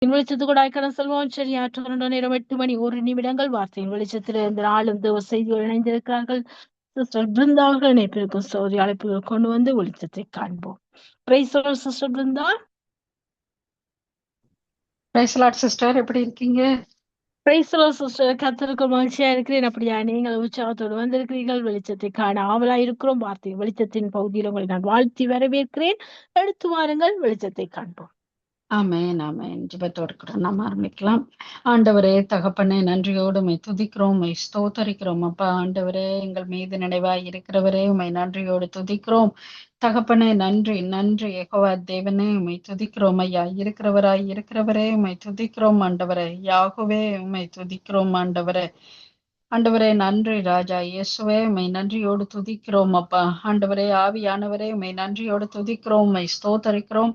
வெளிச்சத்துக்கூடாய் கடந்து செல்வோம். சரியாற்ற நேரம் 8 மணி 1 நிமிடங்கள். வார்த்தையின் வெளிச்சத்தில் இந்த நாளும் தேவ செய்திகள் இணைந்திருக்கிறார்கள். சிஸ்டர் பிருந்தா அவர்கள் இணைப்பிருக்கும் சோதரி அழைப்புகள் கொண்டு வந்து வெளிச்சத்தை காண்போம். Praise sister Brinda. Praise lord sister, எப்படி இருக்கீங்க? பிரைஸ் சிஸ்டர், கர்த்தருக்கு மகிழ்ச்சியா இருக்கிறேன். அப்படியா நீங்கள் உற்சாகத்தோடு வந்திருக்கிறீர்கள். வெளிச்சத்தை காண ஆவலா இருக்கிறோம். வார்த்தையின் வெளிச்சத்தின் பகுதியில் உங்களை நான் வாழ்த்தி வரவேற்கிறேன். எடுத்து வாருங்கள், வெளிச்சத்தை காண்போம். ஆமென் ஆமென். ஜெபத்தோடு கூட நாம் ஆரம்பிக்கலாம். ஆண்டவரே தகப்பனே, நன்றியோடு உம்மை துதிக்கிறோம், உம்மை ஸ்தோத்தரிக்கிறோம். அப்பா ஆண்டவரே, எங்கள் மீது நினைவாய் இருக்கிறவரே, உம்மை நன்றியோடு துதிக்கிறோம். தகப்பனே நன்றி நன்றி. யெகோவா தேவனே, உம்மை துதிக்கிறோம். ஐயா இருக்கிறவரே உம்மை துதிக்கிறோம். ஆண்டவரே யாகோவே, உம்மை துதிக்கிறோம். ஆண்டவரே ஆண்டவரே நன்றி ராஜா. இயேசுவே, உம்மை நன்றியோடு துதிக்கிறோம். அப்பா ஆண்டவரே ஆவியானவரே, உம்மை நன்றியோடு துதிக்கிறோம், உம்மை ஸ்தோத்தரிக்கிறோம்.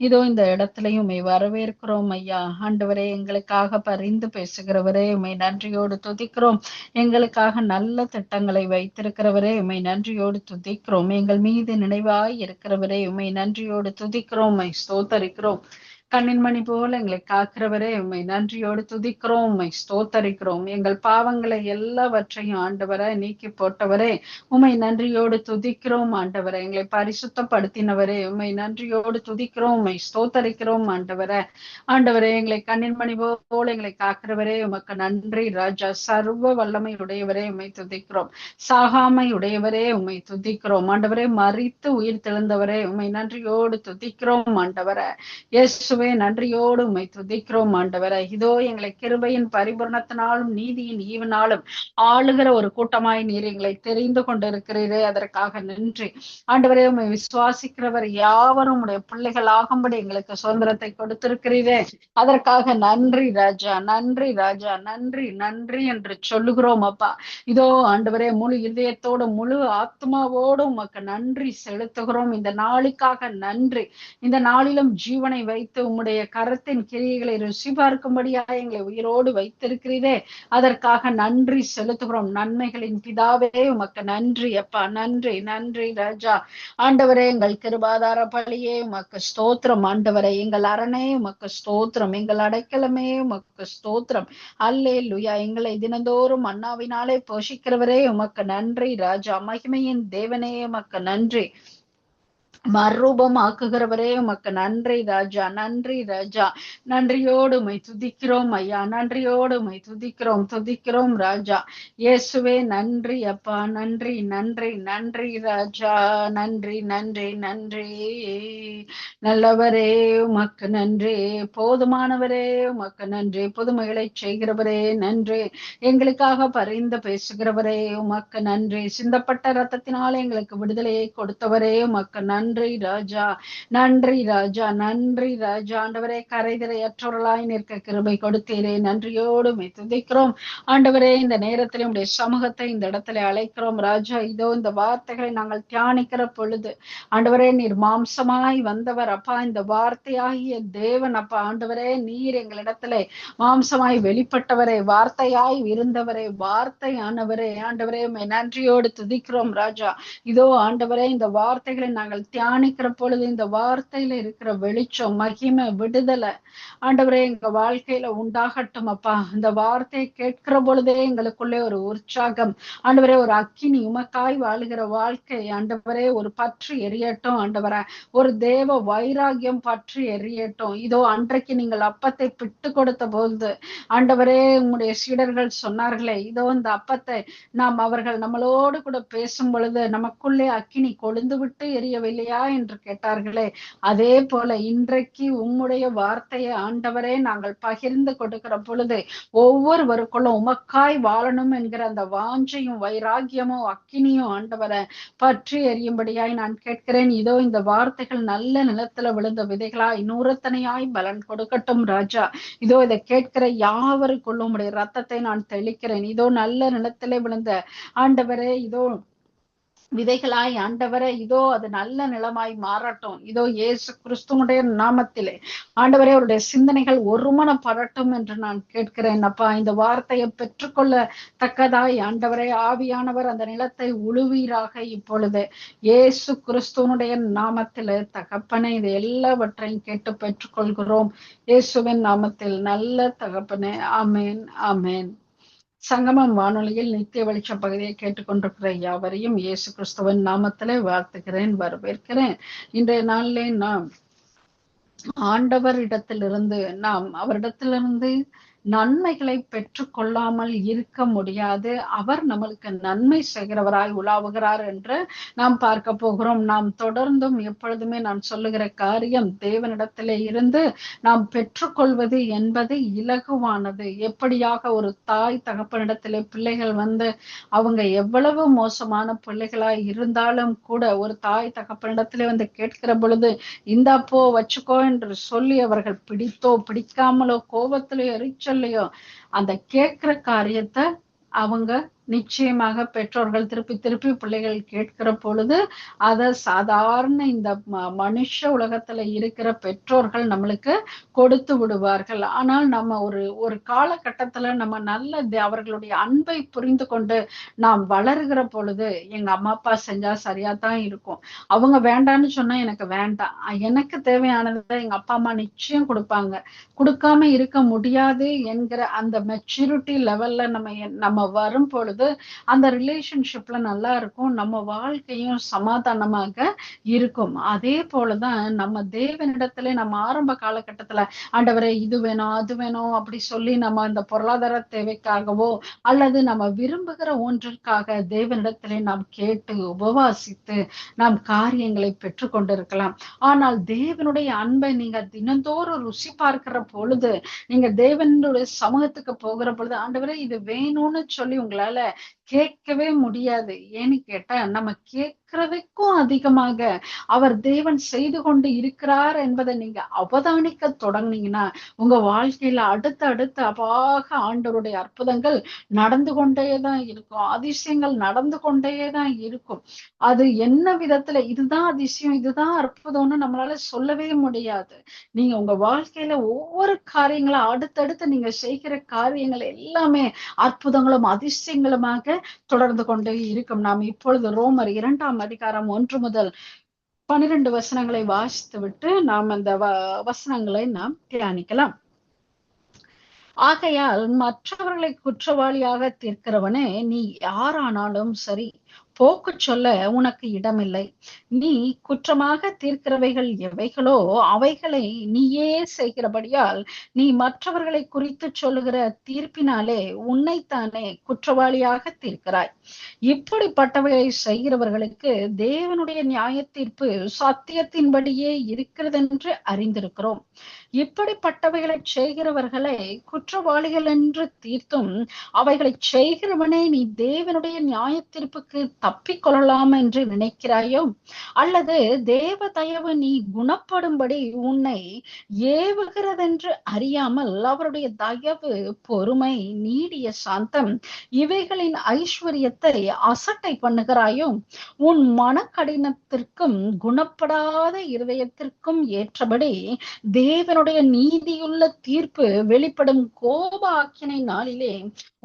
இதோ இந்த இடத்துலயும் உம்மை வரவேற்கிறோம். ஐயா ஆண்டவரே, எங்களுக்காக பரிந்து பேசுகிறவரே, உம்மை நன்றியோடு துதிக்கிறோம். எங்களுக்காக நல்ல திட்டங்களை வைத்திருக்கிறவரே, உம்மை நன்றியோடு துதிக்கிறோம். எங்கள் மீது நினைவாய் இருக்கிறவரே, உம்மை நன்றியோடு துதிக்கிறோம், உம்மை ஸ்தோத்தரிக்கிறோம். கண்ணின் மணி போல எங்களை காக்கிறவரே, உம்மை நன்றியோடு துதிக்கிறோம், உம்மை ஸ்தோத்தரிக்கிறோம். எங்கள் பாவங்களை எல்லாவற்றையும் ஆண்டவரை நீக்கி போட்டவரே, உம்மை நன்றியோடு துதிக்கிறோம். ஆண்டவரை எங்களை பரிசுத்தப்படுத்தினவரே, உம்மை நன்றியோடு துதிக்கிறோம், உம்மை ஸ்தோத்தரிக்கிறோம். ஆண்டவரே எங்களை கண்ணின் மணி போல எங்களை காக்கிறவரே, உமக்கு நன்றி ராஜா. சர்வ வல்லமை உடையவரே, உம்மை துதிக்கிறோம். சாகாமை உடையவரே, உம்மை துதிக்கிறோம். ஆண்டவரே மரித்து உயிர் தெழுந்தவரே, உம்மை நன்றியோடு துதிக்கிறோம். ஆண்டவரை இயேசுவே, நன்றியோடு உம்மை துதிக்கிறோம். ஆண்டவரை இதோ எங்களை கிருபையின் பரிபூரணத்தினாலும் நீதியின் ஈவனாலும் ஆளுகிற ஒரு கூட்டமாய் நீர் எங்களை தெரிந்து கொண்டிருக்கிறீரே, அதற்காக நன்றி. ஆண்டவரே, உம்மை விசுவாசிக்கிறவர் யாவரும் உடைய பிள்ளைகள் ஆகும்படி எங்களுக்கு சுதந்திரத்தை கொடுத்திருக்கிறீரே, அதற்காக நன்றி ராஜா. நன்றி ராஜா. நன்றி நன்றி என்று சொல்லுகிறோம். அப்பா இதோ ஆண்டவரே, முழு இதயத்தோடு முழு ஆத்மாவோடு உமக்கு நன்றி செலுத்துகிறோம். இந்த நாளுக்காக நன்றி. இந்த நாளிலும் ஜீவனை வைத்து உம்முடைய கரத்தின் கிரியைகளை ருசி பார்க்கும்படியாக எங்களை உயிரோடு வைத்திருக்கிறீரே, அதற்காக நன்றி செலுத்துகிறோம். நன்மைகளின் பிதாவே, உமக்கு நன்றி அப்பா. நன்றி நன்றி ராஜா. ஆண்டவரே, எங்கள் கிருபாதார பலியே உமக்கு ஸ்தோத்திரம். ஆண்டவரே, எங்கள் அரணே உமக்கு ஸ்தோத்திரம். எங்கள் அடைக்கலமே உமக்கு ஸ்தோத்திரம். அல்லேலூயா. எங்களை தினந்தோறும் அண்ணாவினாலே போஷிக்கிறவரே, உமக்கு நன்றி ராஜா. மகிமையின் தேவனே, உமக்கு நன்றி. மறுரூபம் ஆக்குகிறவரே, உமக்கு நன்றி ராஜா. நன்றி ராஜா. நன்றியோடு உம்மை துதிக்கிறோம் ஐயா. நன்றியோடு உம்மை துதிக்கிறோம் ராஜா. இயேசுவே நன்றி அப்பா. நன்றி நன்றி நன்றி ராஜா. நன்றி நன்றி நன்றி. நல்லவரே உமக்கு நன்றி. போதுமானவரே உமக்கு நன்றி. புதுமைகளை செய்கிறவரே நன்றி. எங்களுக்காக பரிந்து பேசுகிறவரே உமக்கு நன்றி. சிந்தப்பட்ட ரத்தத்தினால எங்களுக்கு விடுதலையை கொடுத்தவரே உமக்கு நன்றி ராஜா. நன்றி ராஜா. நன்றி ராஜா. ஆண்டவரே, கரைதிரையற்றவர்களாய் நிற்க கிருபை கொடுத்தீரே, நன்றியோடு உம்மை துதிக்கிறோம். ஆண்டவரே, இந்த நேரத்தில் உம்முடைய சமூகத்தை இந்த இடத்துல அழைக்கிறோம் ராஜா. இதோ இந்த வார்த்தைகளை நாங்கள் தியானிக்கிற பொழுது ஆண்டவரே, நீர் மாம்சமாய் வந்தவர் அப்பா. இந்த வார்த்தையாகிய தேவன் அப்பா. ஆண்டவரே, நீர் எங்களிடத்துல மாம்சமாய் வெளிப்பட்டவரே, வார்த்தையாய் இருந்தவரே, வார்த்தையானவரே. ஆண்டவரே, உம்மை நன்றியோடு துதிக்கிறோம் ராஜா. இதோ ஆண்டவரே, இந்த வார்த்தைகளை நாங்கள் தியானிக்கிற பொழுது இந்த வார்த்தையில இருக்கிற வெளிச்சம், மகிமை, விடுதலை ஆண்டவரே எங்க வாழ்க்கையில உண்டாகட்டும் அப்பா. இந்த வார்த்தையை கேட்கிற பொழுதே எங்களுக்குள்ளே ஒரு உற்சாகம் ஆண்டவரே, ஒரு அக்கினி, உமக்காய் வாழுகிற வாழ்க்கை ஆண்டவரே ஒரு பற்றி எரியட்டும். ஆண்டவரே, ஒரு தேவ வைராகியம் பற்றி எரியட்டும். இதோ அன்றைக்கு நீங்கள் அப்பத்தை பிட்டு கொடுத்த போது ஆண்டவரே, உம்முடைய சீடர்கள் சொன்னார்களே, இதோ இந்த அப்பத்தை அவர்கள் நம்மளோடு கூட பேசும் பொழுது நமக்குள்ளே அக்கினி கொழுந்து விட்டு எரியவில்லையா என்று கேட்டார்களே, அதே போல இன்றைக்கு உம்முடைய வார்த்தையை ஆண்டவரே நாங்கள் பகிர்ந்து கொடுக்கிற பொழுது ஒவ்வொருவருக்குள்ளும் உமக்காய் வாழணும் என்கிற அந்த வாஞ்சையும் வைராகியமும் அக்கினியும் ஆண்டவரை பற்றி எரியும்படியாய் நான் கேட்கிறேன். இதோ இந்த வார்த்தைகள் நல்ல நிலத்துல விழுந்த விதைகளாய் நூறத்தனையாய் பலன் கொடுக்கட்டும் ராஜா. இதோ இதை கேட்கிற யாவருக்குள்ளும் உடைய ரத்தத்தை நான் தெளிக்கிறேன். இதோ நல்ல நிலத்திலே விழுந்த ஆண்டவரே, இதோ விதைகளாய் ஆண்டவரே இதோ அது நல்ல நிலமாய் மாறட்டும். இதோ இயேசு கிறிஸ்துவனுடைய நாமத்திலே ஆண்டவரே அவருடைய சிந்தனைகள் ஒருமனப்படட்டும் என்று நான் கேட்கிறேன் அப்பா. இந்த வார்த்தையை பெற்றுக்கொள்ள தக்கதாய் ஆண்டவரே ஆவியானவர் அந்த நிலத்தை உழுவீராக இப்பொழுது இயேசு கிறிஸ்துவனுடைய நாமத்திலே தகப்பனே. இது எல்லாவற்றையும் கேட்டு பெற்றுக்கொள்கிறோம் இயேசுவின் நாமத்தில். நல்ல தகப்பனே. ஆமேன், ஆமேன். சங்கமம் வானொலியில் நித்திய வெளிச்சம் பகுதியை கேட்டுக்கொண்டிருக்கிற யாவரையும் இயேசு கிறிஸ்துவின் நாமத்திலே வாழ்த்துகிறேன், வரவேற்கிறேன். இன்றைய நாளிலே நாம் அவரிடத்திலிருந்து நன்மைகளை பெற்று கொள்ளாமல் இருக்க முடியாது. அவர் நம்மளுக்கு நன்மை செய்கிறவராய் உலாவுகிறார் என்று நாம் பார்க்க போகிறோம். நாம் தொடர்ந்தும் எப்பொழுதுமே நான் சொல்லுகிற காரியம், தேவனிடத்திலே இருந்து நாம் பெற்றுக்கொள்வது என்பது இலகுவானது. எப்படியாக ஒரு தாய் தகப்பனிடத்திலே பிள்ளைகள் அவங்க எவ்வளவு மோசமான பிள்ளைகளாய் இருந்தாலும் கூட ஒரு தாய் தகப்பனிடத்திலே கேட்கிற பொழுது இந்தாப்போ வச்சுக்கோ என்று சொல்லி அவர்கள் பிடித்தோ பிடிக்காமலோ கோபத்திலோ எரிச்சல்லையோ அந்த கேட்கிற காரியத்தை அவங்க நிச்சயமாக பெற்றோர்கள் திருப்பி திருப்பி பிள்ளைகள் கேட்கிற பொழுது அதை சாதாரண இந்த மனுஷ உலகத்துல இருக்கிற பெற்றோர்கள் நம்மளுக்கு கொடுத்து விடுவார்கள். ஆனால் நம்ம ஒரு காலகட்டத்துல நம்ம நல்ல அவர்களுடைய அன்பை புரிந்து கொண்டு நாம் வளருகிற பொழுது எங்க அம்மா அப்பா செஞ்சா சரியா தான் இருக்கும், அவங்க வேண்டான்னு சொன்னா எனக்கு வேண்டாம், எனக்கு தேவையானதை எங்க அப்பா அம்மா நிச்சயம் கொடுப்பாங்க, கொடுக்காம இருக்க முடியாது என்கிற அந்த மெச்சூரிட்டி லெவல்ல நம்ம வரும் பொழுது அந்த ரிலேஷன்ஷிப்ல நல்லா இருக்கும், நம்ம வாழ்க்கையும் சமாதானமாக இருக்கும். அதே போலதான் நம்ம தேவனிடத்துல நம்ம ஆரம்ப காலகட்டத்துல ஆண்டவரே இது வேணும் அது வேணும் அப்படி சொல்லி நம்ம இந்த பொருளாதார தேவைக்காகவோ அல்லது நம்ம விரும்புகிற ஒன்றிற்காக தேவனிடத்திலே நாம் கேட்டு உபவாசித்து நாம் காரியங்களை பெற்று கொண்டிருக்கலாம். ஆனால் தேவனுடைய அன்பை நீங்க தினந்தோறும் ருசி பார்க்கிற பொழுது, நீங்க தேவனுடைய சமூகத்துக்கு போகிற பொழுது ஆண்டவரே இது வேணும்னு சொல்லி உங்களால கேட்கவே முடியாது. ஏன்னு கேட்டா நம்ம கேட்கிறதுக்கும் அதிகமாக அவர் தேவன் செய்து கொண்டு இருக்கிறார் என்பதை நீங்க அவதானிக்க தொடங்கினீங்கன்னா உங்க வாழ்க்கையில அடுத்த அபாக ஆண்டவருடைய அற்புதங்கள் நடந்து கொண்டேதான் இருக்கும், அதிசயங்கள் நடந்து கொண்டேதான் இருக்கும். அது என்ன விதத்துல இதுதான் அதிசயம் இதுதான் அற்புதம்னு நம்மளால சொல்லவே முடியாது. நீங்க உங்க வாழ்க்கையில ஒவ்வொரு காரியங்களும் அடுத்தடுத்து நீங்க செய்கிற காரியங்கள் எல்லாமே அற்புதங்களும் அதிசயங்களுமாக தொடர்ந்து கொண்டே இருக்கும். நாம் இப்பொழுது ரோமர் 2ஆம் அதிகாரம் 1 முதல் 12 வசனங்களை வாசித்து விட்டு நாம் அந்த வசனங்களை நாம் தியானிக்கலாம். ஆகையால் மற்றவர்களை குற்றவாளியாக தீர்க்கிறவனே நீ யாரானாலும் சரி, போக்கு சொல்ல உனக்கு இடமில்லை. நீ குற்றமாக தீர்க்கிறவைகள் எவைகளோ அவைகளை நீயே செய்கிறபடியால் நீ மற்றவர்களை குறித்து சொல்லுகிற தீர்ப்பினாலே உன்னைத்தானே குற்றவாளியாக தீர்க்கிறாய். இப்படிப்பட்டவைகளை செய்கிறவர்களுக்கு தேவனுடைய நியாய தீர்ப்பு சத்தியத்தின்படியே இருக்கிறதென்று அறிந்திருக்கிறோம். இப்படிப்பட்டவைகளை செய்கிறவர்களை குற்றவாளிகள் என்று தீர்த்தும் அவைகளை செய்கிறவனே நீ தேவனுடைய நியாய தீர்ப்புக்கு தப்பிக்கொள்ளலாம் என்று நினைக்கிறாயோ? அல்லது தேவ தயவு நீ குணப்படும்படி உன்னை ஏவுகிறதென்று அறியாமல் அவருடைய தயவு, பொறுமை, நீடிய சாந்தம் இவைகளின் ஐஸ்வர்யத்தை அசட்டை பண்ணுகிறாயோ? உன் மனக்கடினத்திற்கும் குணப்படாத இருதயத்திற்கும் ஏற்றபடி தேவனுடைய நீதியுள்ள தீர்ப்பு வெளிப்படும் கோப ஆக்கினை நாளிலே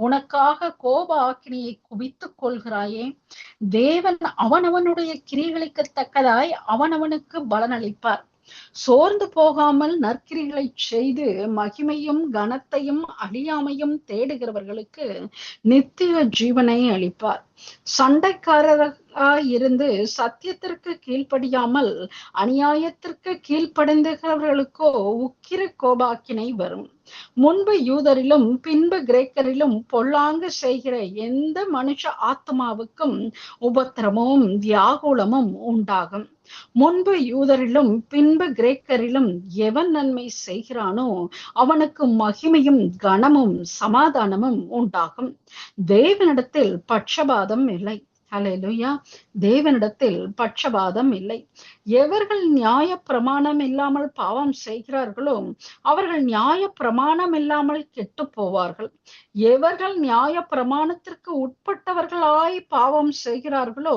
உனக்காக கோப ஆக்கினையை குவித்துக் கொள்கிறாயே. தேவன் அவனவனுடைய கிரியைகளுக்கு தக்கதாய் அவனவனுக்கு பலனளிப்பார். சோர்ந்து போகாமல் நற்கிரிகளை செய்து மகிமையும் கனத்தையும் அழியாமையும் தேடுகிறவர்களுக்கு நித்திய ஜீவனை அளிப்பார். சண்டைக்காரராயிருந்து சத்தியத்திற்கு கீழ்ப்படியாமல் அநியாயத்திற்கு கீழ்ப்படைந்துகிறவர்களுக்கோ உக்கிர கோபாக்கினை வரும். முன்பு யூதரிலும் பின்பு கிரேக்கரிலும் பொல்லாங்கு செய்கிற எந்த மனுஷ ஆத்மாவுக்கும் உபத்திரமும் வியாகுலமும் உண்டாகும். முன்பு யூதரிலும் பின்பு கிரேக்கரிலும் எவன் நன்மை செய்கிறானோ அவனுக்கு மகிமையும் கனமும் சமாதானமும் உண்டாகும். தேவனிடத்தில் பட்சபாதம் இல்லை. ஹல்லேலூயா. தேவனிடத்தில் பட்சபாதம் இல்லை. எவர்கள் நியாய பிரமாணம் இல்லாமல் பாவம் செய்கிறார்களோ அவர்கள் நியாய பிரமாணம் இல்லாமல் கெட்டு போவார்கள். எவர்கள் நியாய பிரமாணத்திற்கு உட்பட்டவர்களாய் பாவம் செய்கிறார்களோ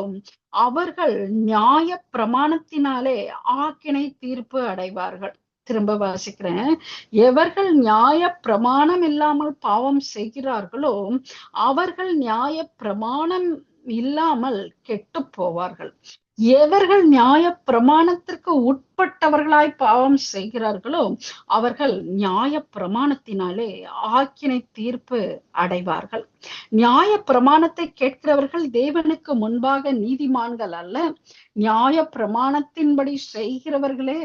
அவர்கள் நியாய பிரமாணத்தினாலே ஆக்கினை தீர்ப்பு அடைவார்கள். திரும்ப வாசிக்கிறேன். எவர்கள் நியாய பிரமாணம் இல்லாமல் பாவம் செய்கிறார்களோ அவர்கள் நியாய பிரமாணம் இல்லாமல் கெட்டு போவார்கள். எவர்கள் நியாய பிரமாணத்திற்கு உட்பட்டவர்களாய் பாவம் செய்கிறார்களோ அவர்கள் நியாய பிரமாணத்தினாலே ஆக்கினை தீர்ப்பு அடைவார்கள். நியாய பிரமாணத்தை கேட்கிறவர்கள் தேவனுக்கு முன்பாக நீதிமான்கள் அல்ல, நியாய பிரமாணத்தின்படி செய்கிறவர்களே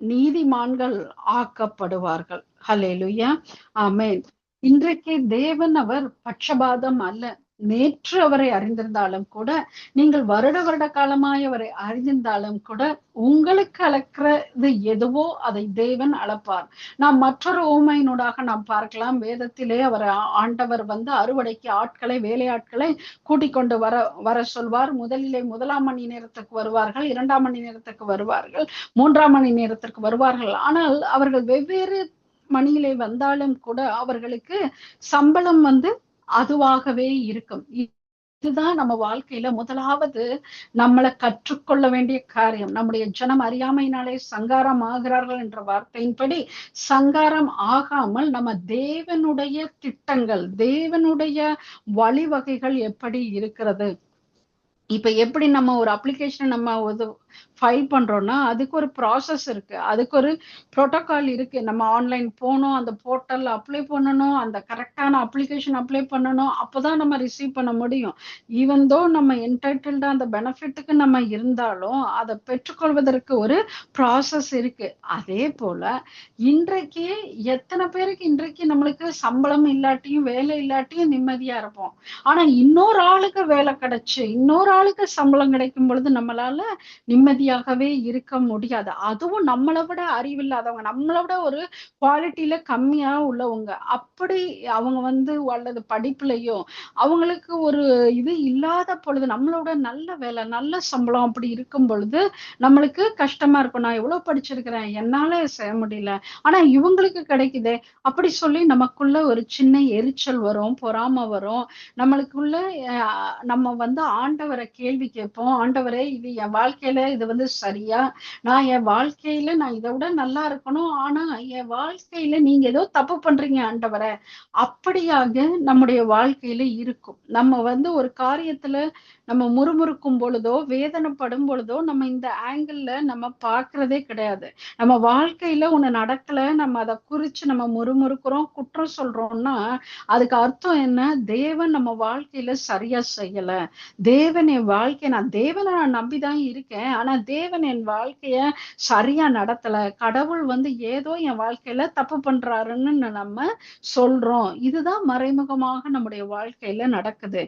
நீதிமான்கள் ஆக்கப்படுவார்கள். ஹல்லேலூயா, ஆமென். இன்றைக்கு தேவன் அவர் பட்சபாதம் அல்ல. நேற்று அவரை அறிந்திருந்தாலும் கூட, நீங்கள் வருட வருட காலமாய் அவரை அறிந்திருந்தாலும் கூட, உங்களுக்கு அளக்கிறது எதுவோ அதை தேவன் அளப்பார். நாம் மற்றொரு ஊமையினூடாக நாம் பார்க்கலாம். வேதத்திலே அவர் ஆண்டவர் அறுவடைக்கு ஆட்களை, வேலையாட்களை கூட்டிக் கொண்டு வர சொல்வார். முதலிலே 1ஆம் மணி நேரத்துக்கு வருவார்கள், 2ஆம் மணி நேரத்துக்கு வருவார்கள், 3ஆம் மணி நேரத்திற்கு வருவார்கள். ஆனால் அவர்கள் வெவ்வேறு மணியிலே வந்தாலும் கூட அவர்களுக்கு சம்பளம் அதுவாகவே இருக்கும். இதுதான் நம்ம வாழ்க்கையில முதலாவது நம்மளை கற்றுக்கொள்ள வேண்டிய காரியம். நம்முடைய ஜனம் அறியாமையினாலே சங்காரம் ஆகிறார்கள் என்ற வார்த்தையின்படி சங்காரம் ஆகாமல் நம்ம தேவனுடைய திட்டங்கள், தேவனுடைய வழிவகைகள் எப்படி இருக்கிறது. இப்ப எப்படி நம்ம ஒரு அப்ளிகேஷன் நம்ம ஃபைல் பண்றோம்னா அதுக்கு ஒரு ப்ராசஸ் இருக்கு, அதுக்கு ஒரு புரோட்டோகால் இருக்கு. நம்ம ஆன்லைன் போகணும், அந்த போர்ட்டல்ல அப்ளை பண்ணணும், அந்த கரெக்டான அப்ளிகேஷன் அப்ளை பண்ணணும், அப்பதான் நம்ம ரிசீவ் பண்ண முடியும். ஈவன் தோ நம்ம என்டைட்டில்டா அந்த பெனிஃபிட்டுக்கு நம்ம இருந்தாலும் அதை பெற்றுக்கொள்வதற்கு ஒரு ப்ராசஸ் இருக்கு. அதே போல இன்றைக்கு எத்தனை பேருக்கு இன்றைக்கு நம்மளுக்கு சம்பளம் இல்லாட்டியும் வேலை இல்லாட்டியும் நிம்மதியா இருப்போம். ஆனா இன்னொரு ஆளுக்கு வேலை கிடைச்சு, இன்னொரு ஆளுக்கு சம்பளம் கிடைக்கும் பொழுது நம்மளால நிம்மதியாகவே இருக்க முடியாது. அதுவும் நம்மளை விட அறிவில்லாதவங்க, நம்மளை விட ஒரு குவாலிட்டியில கம்மியா உள்ளவங்க, அப்படி அவங்க அல்லது படிப்புலையோ அவங்களுக்கு ஒரு இது இல்லாத பொழுது, நம்மளோட நல்ல வேலை, நல்ல சம்பளம் அப்படி இருக்கும் பொழுது நம்மளுக்கு கஷ்டமா இருக்கும். நான் எவ்வளவு படிச்சிருக்கிறேன், என்னால செய்ய முடியல, ஆனா இவங்களுக்கு கிடைக்குதே, அப்படி சொல்லி நமக்குள்ள ஒரு சின்ன எரிச்சல் வரும், பொறாமை வரும். நம்மளுக்குள்ள நம்ம ஆண்டவரை கேள்வி கேட்போம். ஆண்டவரே, இது என் வாழ்க்கையில இது சரியா? நான் என் வாழ்க்கையில நான் இதை விட நல்லா இருக்கணும், ஆனா என் வாழ்க்கையில நீங்க ஏதோ தப்பு பண்றீங்க ஆண்டவரை. அப்படியாக நம்முடைய வாழ்க்கையில இருக்கும். நம்ம ஒரு காரியத்துல நம்ம முறுமுறுக்கும் பொழுதோ வேதனைப்படும் பொழுதோ நம்ம இந்த ஆங்கிள் நம்ம பார்க்கறதே கிடையாது. நம்ம வாழ்க்கையில ஒண்ணு நடக்கல, நம்ம அதை குறிச்சு நம்ம முறுமுறுக்கிறோம், குற்றம் சொல்றோம்னா அதுக்கு அர்த்தம் என்ன? தேவன் நம்ம வாழ்க்கையில சரியா செய்யல. தேவன் என் வாழ்க்கை, நான் தேவனை நான் நம்பிதான் இருக்கேன், ஆனா தேவன் என் வாழ்க்கைய சரியா நடத்தல, கடவுள் ஏதோ என் வாழ்க்கையில தப்பு பண்றாருன்னு நம்ம சொல்றோம். இதுதான் மறைமுகமாக நம்முடைய வாழ்க்கையில நடக்குது.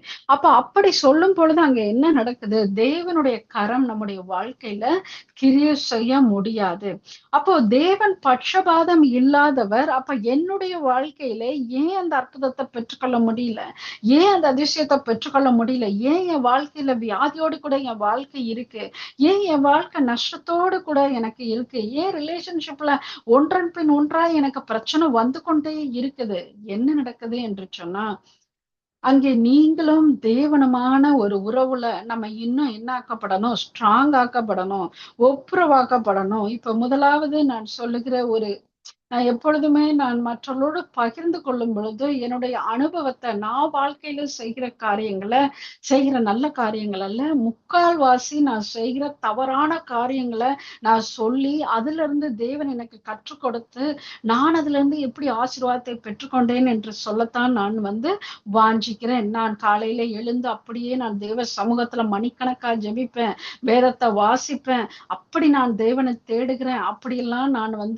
அப்படி சொல்லும் பொழுது அங்க என்ன நடக்குது? தேவனுடைய கரம் நம்முடைய வாழ்க்கையில கிரியை செய்ய முடியாது. அப்போ தேவன் பட்சபாதம் இல்லாதவர். அப்ப என்னுடைய வாழ்க்கையில ஏன் அந்த அற்புதத்தை பெற்றுக்கொள்ள முடியல? ஏன் அந்த அதிசயத்தை பெற்றுக்கொள்ள முடியல? ஏன் என் வாழ்க்கையில வியாதியோடு கூட என் வாழ்க்கை இருக்கு? ஏன் என் வாழ்க்கை நஷ்டத்தோடு கூட எனக்கு இருக்கு? ஏன் ரிலேஷன்ஷிப்ல ஒன்றன் பின் ஒன்றாய் எனக்கு பிரச்சனை வந்து கொண்டே இருக்குது? என்ன நடக்குது என்று சொன்னா, அங்கே நீங்களும் தேவனுமான ஒரு உறவுல நம்ம இன்னும் என்ன ஆக்கப்படணும்? ஸ்ட்ராங் ஆக்கப்படணும், ஒப்புரவாக்கப்படணும். இப்ப முதலாவது நான் சொல்லுகிற நான் எப்பொழுதுமே நான் மற்றவர்களோடு பகிர்ந்து கொள்ளும் பொழுது என்னுடைய அனுபவத்தை, நான் வாழ்க்கையில செய்கிற காரியங்களை, செய்கிற நல்ல காரியங்கள் அல்ல, முக்கால்வாசி நான் செய்கிற தவறான காரியங்களை நான் சொல்லி அதுல இருந்து தேவன் எனக்கு கற்றுக் கொடுத்து நான் அதுல இருந்து எப்படி ஆசீர்வாதத்தை பெற்றுக்கொண்டேன் என்று சொல்லத்தான் நான் வாஞ்சிக்கிறேன். நான் காலையில எழுந்து அப்படியே நான் தேவ சமூகத்துல மணிக்கணக்கா ஜெபிப்பேன், வேதத்தை வாசிப்பேன், அப்படி நான் தேவனை தேடுகிறேன். அப்படியெல்லாம் நான்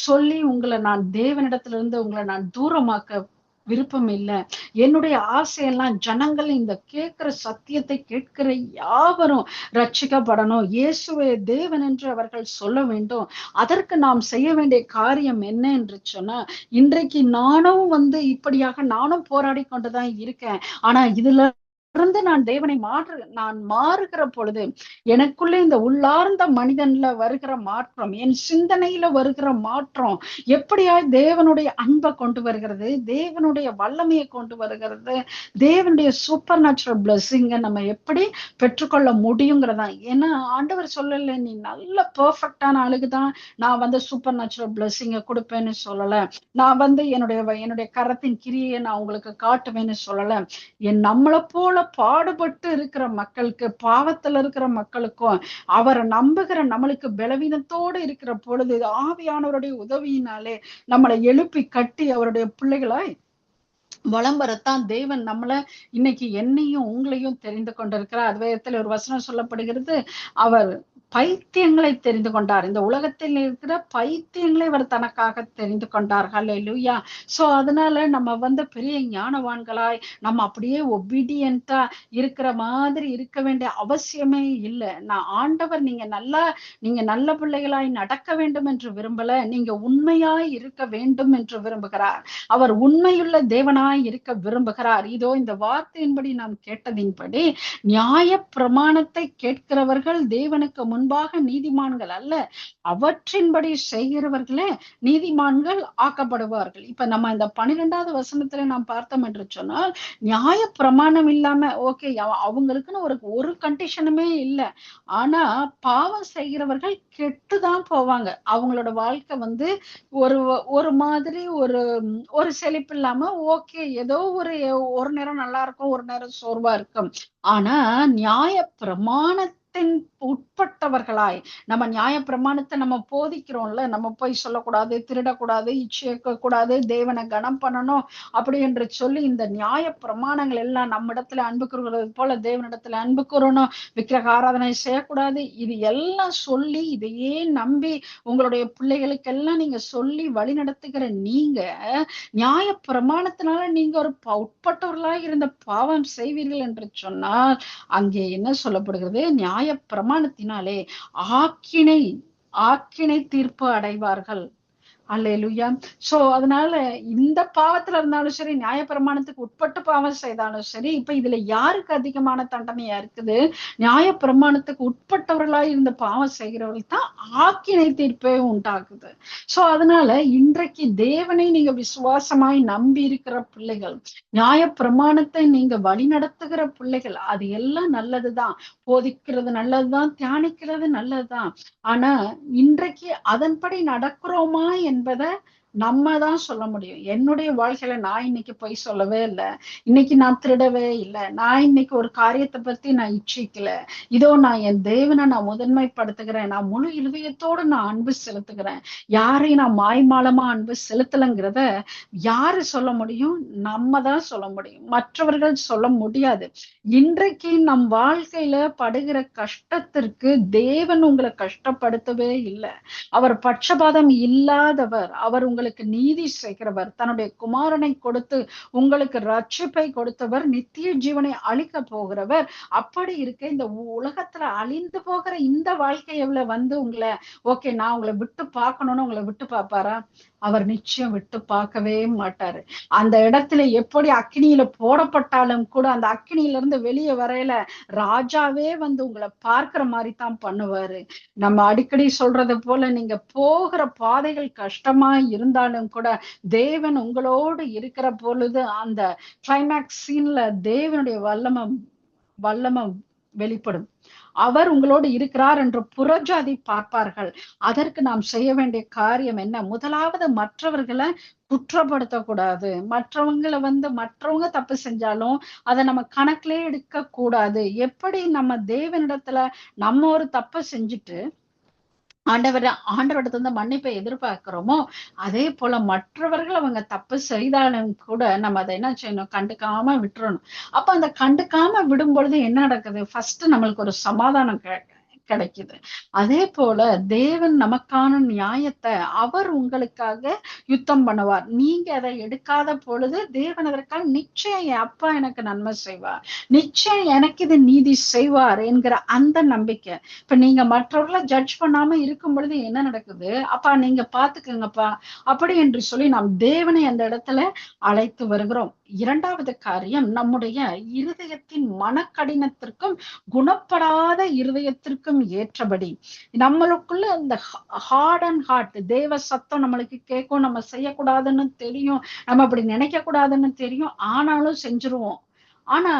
சொல்லி உங்களை நான் தேவனிடத்துல உங்களை நான் தூரமாக்க விருப்பம் இல்லை. என்னுடைய ஆசையெல்லாம் ஜனங்கள் இந்த கேட்கிற சத்தியத்தை கேட்கிற யாவரும் ரட்சிக்கப்படணும், இயேசுவே தேவன் என்று அவர்கள் சொல்ல வேண்டும். அதற்கு நாம் செய்ய வேண்டிய காரியம் என்ன என்று சொன்னா, இன்றைக்கு நானும் இப்படியாக நானும் போராடி கொண்டுதான் இருக்கேன். ஆனா இதுல தொடர்ந்து நான் தேவனை நான் மாறுகிற பொழுது எனக்குள்ள இந்த உள்ளார்ந்த மனிதன்ல வருகிற மாற்றம், என் சிந்தனையில வருகிற மாற்றம் எப்படியாய் தேவனுடைய அன்பை கொண்டு வருகிறது, தேவனுடைய வல்லமையை கொண்டு வருகிறது, தேவனுடைய சூப்பர் நேச்சுரல் பிளெஸிங்க நம்ம எப்படி பெற்றுக்கொள்ள முடியுங்கிறதா. ஏன்னா ஆண்டவர் சொல்லல, நீ நல்ல பெர்ஃபெக்டான ஆளுக்குதான் நான் சூப்பர் நேச்சுரல் பிளெஸிங்க கொடுப்பேன்னு சொல்லல, நான் என்னுடைய கரத்தின் கிரியை நான் உங்களுக்கு காட்டுவேன்னு சொல்லல. நம்மளை போல பாடுபட்டு இருக்கிற மக்களுக்கு, பாவத்துல இருக்கிற மக்களுக்கும் அவரை நம்புகிற நம்மளுக்கு பலவீனத்தோடு இருக்கிற பொழுது ஆவியானவருடைய உதவியினாலே நம்மளை எழுப்பி கட்டி அவருடைய பிள்ளைகளாய் வளம் வரத்தான் தேவன் நம்மள இன்னைக்கு என்னையும் உங்களையும் தெரிந்து கொண்டிருக்கிறார். வேதத்துல ஒரு வசனம் சொல்லப்படுகிறது, அவர் பைத்தியங்களை தெரிந்து கொண்டார். இந்த உலகத்தில் இருக்கிற பைத்தியங்களை அவர் தனக்காக தெரிந்து கொண்டார். ஹல்லேலூயா. சோ அதனால நம்ம பெரிய ஞானவான்களாய் நம்ம அப்படியே ஒபீடியன்ட்டா இருக்கிற மாதிரி இருக்க வேண்டிய அவசியமே இல்லை. நான் ஆண்டவர் நீங்க நல்ல பிள்ளைகளாய் நடக்க வேண்டும் என்று விரும்பல, நீங்க உண்மையாய் இருக்க வேண்டும் என்று விரும்புகிறார். அவர் உண்மையுள்ள தேவனாய் இருக்க விரும்புகிறார். இதோ இந்த வார்த்தையின்படி நாம் கேட்டதின்படி நியாய பிரமாணத்தை கேட்கிறவர்கள் தேவனுக்கு முன்பாக நீதிமான்கள் அல்ல, அவற்றின்படி செய்கிறவர்களே நீதிமான்கள் ஆக்கப்படுவார்கள். இப்ப நம்ம இந்த 12வது வசனத்துல நாம் பார்த்தோம் என்று சொன்னால், நியாய பிரமாணம் இல்லாம ஓகே அவங்களுக்குன்னு ஒரு கண்டிஷனுமே இல்லை, ஆனா பாவம் செய்கிறவர்கள் கெட்டுதான் போவாங்க. அவங்களோட வாழ்க்கை ஒரு மாதிரி ஒரு செழிப்பு இல்லாம ஓகே ஏதோ ஒரு நேரம் நல்லா இருக்கும், ஒரு நேரம் சோர்வா இருக்கும். ஆனா நியாய பிரமாணத்தின் உட்பட்டவர்களாய் நம்ம நியாய பிரமாணத்தை நம்ம போதிக்கிறோம்ல, நம்ம போய் சொல்லக்கூடாது, திருடக்கூடாது, இச்சைக்க கூடாது, தேவனை கனம் பண்ணணும் அப்படி என்று சொல்லி இந்த நியாய பிரமாணங்கள் எல்லாம் நம்ம இடத்துல அன்பு கூறுகிறது போல தேவனிடத்துல அன்பு கூறணும், விக்கிரக ஆராதனை செய்யக்கூடாது, இது எல்லாம் சொல்லி இதையே நம்பி உங்களுடைய பிள்ளைகளுக்கெல்லாம் நீங்க சொல்லி வழி நடத்துகிற நீங்க நியாய பிரமாணத்தினால நீங்க ஒரு உட்பட்டவர்களாக இருந்த பாவம் செய்வீர்கள் என்று சொன்னால் அங்கே என்ன சொல்லப்படுகிறது, நியாய பிரமாணத்தினாலே ஆக்கினை தீர்ப்பு அடைவார்கள். அல்லேலூயா. சோ அதனால இந்த பாவத்துல இருந்தாலும் சரி, நியாயப்பிரமாணத்துக்கு உட்பட்டு பாவம் செய்தாலும் சரி, இப்ப இதுல யாருக்கு அதிகமான தண்டனையா இருக்குது, நியாயப்பிரமாணத்துக்கு உட்பட்டவர்களாய் இருந்த பாவம் செய்கிறவர்கள் தான் ஆக்கினை தீர்ப்பே உண்டாக்குது. சோ அதனால இன்றைக்கு தேவனை நீங்க விசுவாசமாய் நம்பி இருக்கிற பிள்ளைகள், நியாயப்பிரமாணத்தை நீங்க வழி நடத்துகிற பிள்ளைகள், அது எல்லாம் நல்லதுதான், போதிக்கிறது நல்லதுதான், தியானிக்கிறது நல்லதுதான். ஆனா இன்றைக்கு அதன்படி நடக்கிறோமா என்பதை நம்ம தான் சொல்ல முடியும். என்னுடைய வாழ்க்கையில நான் இன்னைக்கு பொய் சொல்லவே இல்லை, இன்னைக்கு நான் திருடவே இல்லை, நான் இன்னைக்கு ஒரு காரியத்தை பத்தி நான் இச்சிக்கல, இதோ நான் என் தேவனை நான் முதன்மைப்படுத்துகிறேன், நான் முழு இருதயத்தோடு நான் அன்பு செலுத்துகிறேன், யாரையும் நான் மாய்மாலமா அன்பு செலுத்தலைங்கிறத யாரு சொல்ல முடியும்? நம்ம தான் சொல்ல முடியும், மற்றவர்கள் சொல்ல முடியாது. இன்றைக்கு நம் வாழ்க்கையில படுகிற கஷ்டத்திற்கு தேவன் உங்களை கஷ்டப்படுத்தவே இல்லை. அவர் பட்சபாதம் இல்லாதவர், அவர் உங்களுக்கு நீதி செய்கிறவர், தன்னுடைய குமாரனை கொடுத்து உங்களுக்கு ரட்சிப்பை கொடுத்தவர், நித்திய ஜீவனை அழிக்க போகிறவர். அப்படி இருக்க இந்த உலகத்துல அழிந்து போகிற இந்த வாழ்க்கையில உங்களை ஓகே நான் உங்களை விட்டு பார்க்கணும்னு உங்களை விட்டு பார்ப்பாரா? அவர் நிச்சயம் விட்டு பார்க்கவே மாட்டாரு. அந்த இடத்துல எப்படி அக்கினியில போடப்பட்டாலும் கூட அந்த அக்கினியில இருந்து வெளியே வரையில ராஜாவே உங்களை பார்க்கிற மாதிரி தான் பண்ணுவாரு. நம்ம அடிக்கடி சொல்றது போல, நீங்க போகிற பாதைகள் கஷ்டமா இருந்தாலும் கூட தேவன் உங்களோடு இருக்கிற பொழுது அந்த கிளைமேக்ஸ் சீன்ல தேவனுடைய வல்லமை வெளிப்படும். அவர் உங்களோடு இருக்கிறார் என்று புறஜாதி பார்ப்பார்கள். அதற்கு நாம் செய்ய வேண்டிய காரியம் என்ன? முதலாவது மற்றவர்களை குற்றப்படுத்தக்கூடாது. மற்றவங்க தப்பு செஞ்சாலும் அதை நம்ம கணக்கிலே எடுக்க கூடாது. எப்படி நம்ம தேவனிடத்துல நம்ம ஒரு தப்பை செஞ்சுட்டு ஆண்டவரிடத்துல மன்னிப்பை எதிர்பார்க்கிறோமோ, அதே போல மற்றவர்கள் அவங்க தப்பு செய்தாலும் கூட நம்ம அதை என்ன செய்யணும்? கண்டுக்காம விட்டுறணும். அப்ப அந்த கண்டுக்காம விடும் பொழுது என்ன நடக்குது? ஃபர்ஸ்ட் நம்மளுக்கு ஒரு சமாதானம் கிடைக்குது. அதே போல தேவன் நமக்கான நியாயத்தை அவர் உங்களுக்காக யுத்தம் பண்ணுவார். நீங்க அதை எடுக்காத பொழுது தேவன் அதற்காக நிச்சயம் என் அப்பா எனக்கு நன்மை செய்வார், நிச்சயம் எனக்கு இது நீதி செய்வார் என்கிற அந்த நம்பிக்கை. இப்ப நீங்க மற்றவர்களை ஜட்ஜ் பண்ணாம இருக்கும் பொழுது என்ன நடக்குது? அப்பா நீங்க பாத்துக்கங்கப்பா அப்படி என்று சொல்லி நாம் தேவனை அந்த இடத்துல அழைத்து வருகிறோம். இரண்டாவது காரியம், நம்முடைய இருதயத்தின் மனக்கடினத்திற்கும் குணப்படாத இருதயத்திற்கும் ஏற்றபடி நம்மளுக்குள்ள இந்த ஹார்ட் அண்ட் ஹார்ட், தேவ சத்தம் நம்மளுக்கு கேட்கும், நம்ம செய்யக்கூடாதுன்னு தெரியும், நம்ம அப்படி நினைக்க கூடாதுன்னு தெரியும், ஆனாலும் செஞ்சிருவோம். ஆனா